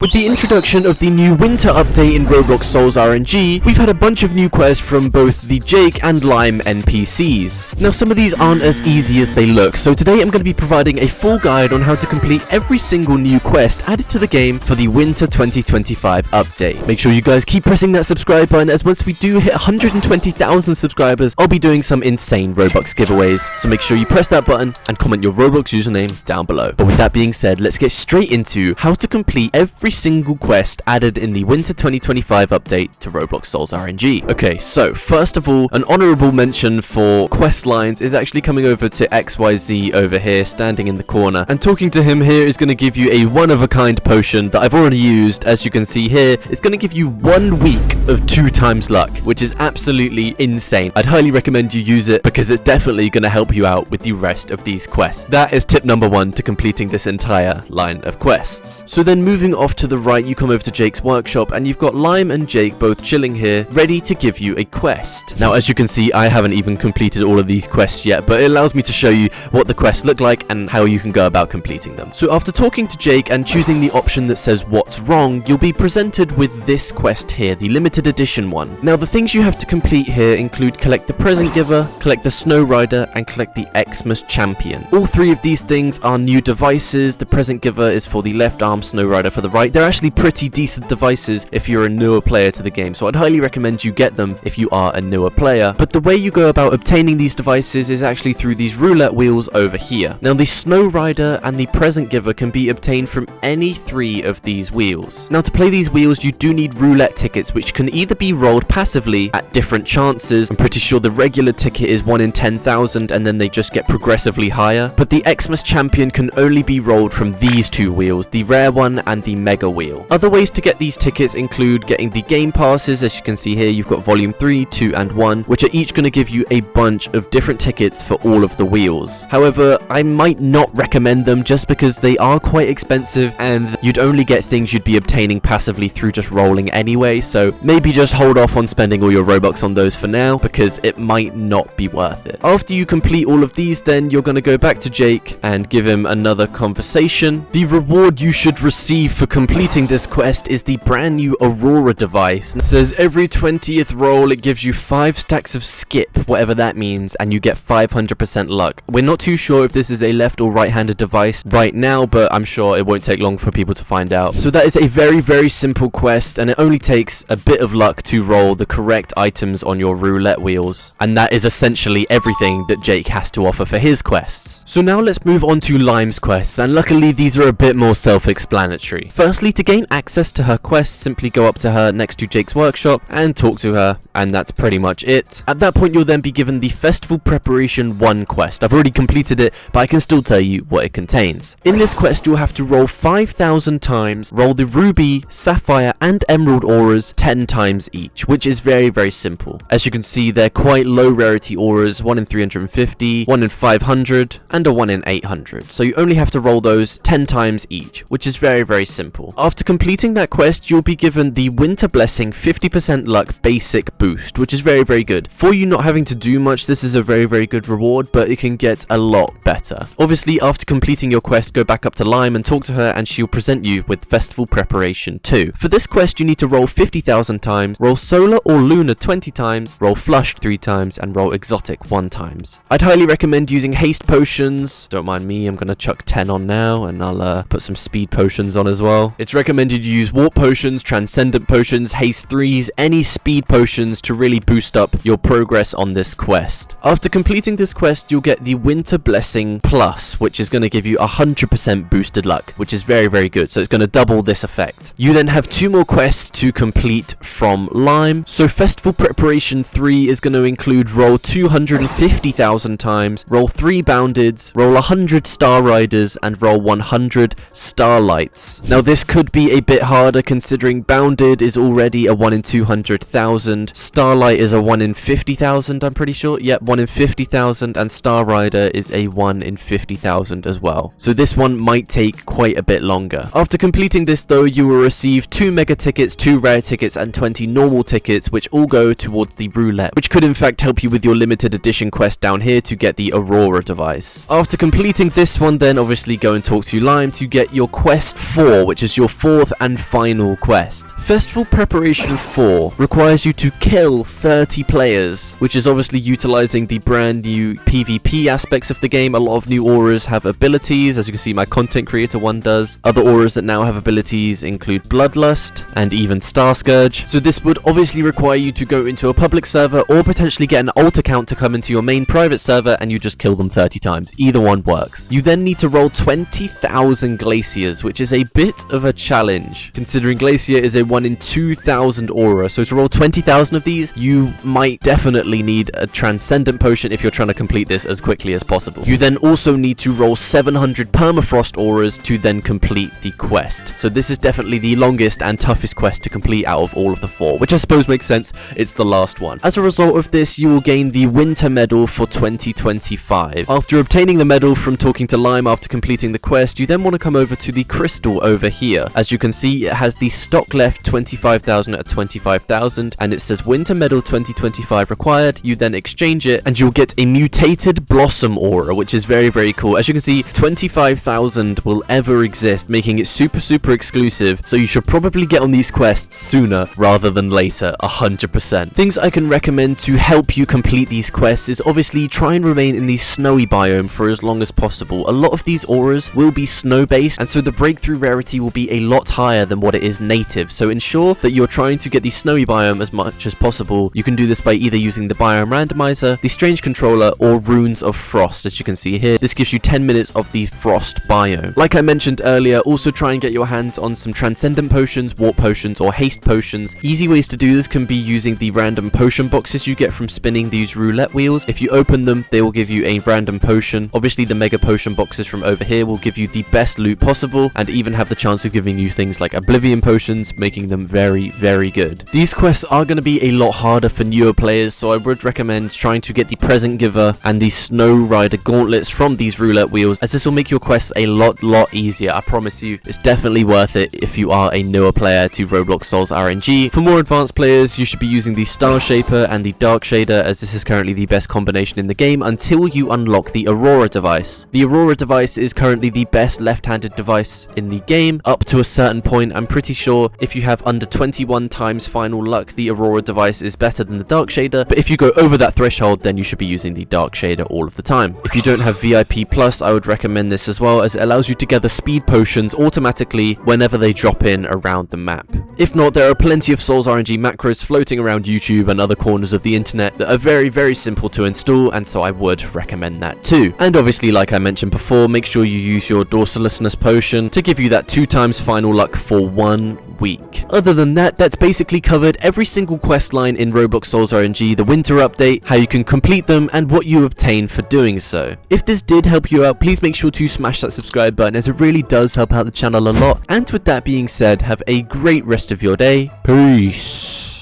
With the introduction of the new winter update in Roblox Souls RNG, we've had a bunch of new quests from both the Jake and Lime NPCs. Now some of these aren't as easy as they look, so today I'm going to be providing a full guide on how to complete every single new quest added to the game for the winter 2025 update. Make sure you guys keep pressing that subscribe button, as once we do hit 120,000 subscribers, I'll be doing some insane Robux giveaways, so make sure you press that button and comment your Roblox username down below. But with that being said, let's get straight into how to complete every single quest added in the winter 2025 update to Roblox Souls RNG. Okay, so first of all, an honorable mention for quest lines is actually coming over to XYZ over here, standing in the corner, and talking to him here is going to give you a one-of-a-kind potion that I've already used. As you can see here, it's going to give you 1 week of 2 times luck, which is absolutely insane. I'd highly recommend you use it because it's definitely going to help you out with the rest of these quests. That is tip number 1 to completing this entire line of quests. So then moving off to the right, you come over to Jake's workshop and you've got Lime and Jake both chilling here, ready to give you a quest. Now as you can see, I haven't even completed all of these quests yet, but it allows me to show you what the quests look like and how you can go about completing them. So after talking to Jake and choosing the option that says what's wrong, you'll be presented with this quest here, the limited edition one. Now the things you have to complete here include collect the present giver, collect the snow rider, and collect the Xmas champion. All 3 of these things are new devices. The present giver is for the left arm, snow rider for the right. They're actually pretty decent devices if you're a newer player to the game, so I'd highly recommend you get them if you are a newer player. But the way you go about obtaining these devices is actually through these roulette wheels over here. Now the snow rider and the present giver can be obtained from any 3 of these wheels. Now to play these wheels, you do need roulette tickets, which can either be rolled passively at different chances. I'm pretty sure the regular ticket is 1 in 10,000 and then they just get progressively higher, but the Xmas champion can only be rolled from these 2 wheels, the rare one and the mega wheel. Other ways to get these tickets include getting the game passes. As you can see here, you've got volume 3, 2 and 1, which are each going to give you a bunch of different tickets for all of the wheels. However, I might not recommend them just because they are quite expensive and you'd only get things you'd be obtaining passively through just rolling anyway, so maybe just hold off on spending all your Robux on those for now because it might not be worth it. After you complete all of these, then you're going to go back to Jake and give him another conversation. The reward you should receive for completing this quest is the brand new Aurora device. It says every 20th roll it gives you 5 stacks of skip, whatever that means, and you get 500% luck. We're not too sure if this is a left or right-handed device right now, but I'm sure it won't take long for people to find out. So that is a very simple quest, and it only takes a bit of luck to roll the correct items on your roulette wheels, and that is essentially everything that Jake has to offer for his quests. So now let's move on to Lime's quests, and luckily these are a bit more self-explanatory. Firstly, to gain access to her quests, simply go up to her next to Jake's workshop and talk to her, and that's pretty much it. At that point, you'll then be given the Festival Preparation 1 quest. I've already completed it, but I can still tell you what it contains. In this quest, you'll have to roll 5,000 times, roll the Ruby, Sapphire, and Emerald auras 10 times each, which is very simple. As you can see, they're quite low rarity auras, 1 in 350, 1 in 500, and a 1 in 800. So you only have to roll those 10 times each, which is very simple. After completing that quest, you'll be given the Winter Blessing 50% luck basic boost, which is very good. For you not having to do much, this is a very good reward, but it can get a lot better. Obviously, after completing your quest, go back up to Lime and talk to her, and she'll present you with Festival Preparation 2. For this quest, you need to roll 50,000 times, roll Solar or Lunar 20 times, roll Flushed 3 times, and roll Exotic 1 times. I'd highly recommend using haste potions. Don't mind me, I'm gonna chuck 10 on now, and I'll put some speed potions on as well. It's recommended you use warp potions, transcendent potions, haste 3s, any speed potions to really boost up your progress on this quest. After completing this quest, you'll get the Winter Blessing Plus, which is going to give you 100% boosted luck, which is very good. So it's going to double this effect. You then have 2 more quests to complete from Lime. So Festival Preparation 3 is going to include roll 250,000 times, roll 3 Boundeds, roll 100 Star Riders, and roll 100 Starlights. Now this could be a bit harder considering Bounded is already a 1 in 200,000, Starlight is a 1 in 50,000, I'm pretty sure. Yep, 1 in 50,000, and Star Rider is a 1 in 50,000 as well. So this one might take quite a bit longer. After completing this though, you will receive 2 mega tickets, 2 rare tickets, and 20 normal tickets, which all go towards the roulette, which could in fact help you with your limited edition quest down here to get the Aurora device. After completing this one, then obviously go and talk to Lime to get your quest 4, which is your 4th and final quest. Festival Preparation 4 requires you to kill 30 players, which is obviously utilizing the brand new PvP aspects of the game. A lot of new auras have abilities, as you can see my content creator one does. Other auras that now have abilities include Bloodlust and even Star Scourge. So this would obviously require you to go into a public server or potentially get an alt account to come into your main private server and you just kill them 30 times. Either one works. You then need to roll 20,000 glaciers, which is a bit of a challenge considering glacier is a 1 in 2,000 aura. So to roll 20,000 of these, you might definitely need a transcendent potion if you're trying to complete this as quickly as possible. You then also need to roll 700 permafrost auras to then complete the quest. So this is definitely the longest and toughest quest to complete out of all of the 4, which I suppose makes sense. It's the last one. As a result of this, you will gain the Winter Medal for 2025. After obtaining the medal from talking to Lime after completing the quest, you then want to come over to the crystal over here. As you can see, it has the stock left 25,000 at 25,000 and it says Winter Medal 2025 required. You then exchange it and you'll get a mutated blossom aura, which is very, very cool. As you can see, 25,000 will ever exist, making it super exclusive. So you should probably get on these quests sooner rather than later, 100%. Things I can recommend to help you complete these quests is obviously try and remain in the snowy biome for as long as possible. A lot of these auras will be snow based and so the breakthrough rarity will be a lot higher than what it is native. So ensure that you're trying to get the snowy biome as much as possible. You can do this by either using the biome randomizer, the strange controller, or runes of frost. As you can see here, this gives you 10 minutes of the frost biome. Like I mentioned earlier, also try and get your hands on some transcendent potions, warp potions, or haste potions. Easy ways to do this can be using the random potion boxes you get from spinning these roulette wheels. If you open them, they will give you a random potion. Obviously the mega potion boxes from over here will give you the best loot possible and even have the chance of giving you things like oblivion potions, making them very good. These quests are going to be a lot harder for newer players, so I would recommend trying to get the present giver and the snow rider gauntlets from these roulette wheels, as this will make your quests a lot easier. I promise you, it's definitely worth it if you are a newer player to Roblox Souls RNG. For more advanced players, you should be using the Star Shaper and the Dark Shader, as this is currently the best combination in the game until you unlock the Aurora device. The Aurora device is currently the best left-handed device in the game up to a certain point. I'm pretty sure if you have under 21 times final luck, the Aurora device is better than the Dark Shader, but if you go over that threshold, then you should be using the Dark Shader all of the time. If you don't have VIP Plus, I would recommend this as well, as it allows you to gather speed potions automatically whenever they drop in around the map. If not, there are plenty of Souls RNG macros floating around YouTube and other corners of the internet that are very simple to install, and so I would recommend that too. And obviously, like I mentioned before, make sure you use your Dorsalessness potion to give you that 2 times final luck for 1 week. Other than that, that's basically covered every single quest line in Roblox Souls RNG, the winter update, how you can complete them, and what you obtain for doing so. If this did help you out, please make sure to smash that subscribe button, as it really does help out the channel a lot. And with that being said, have a great rest of your day. Peace.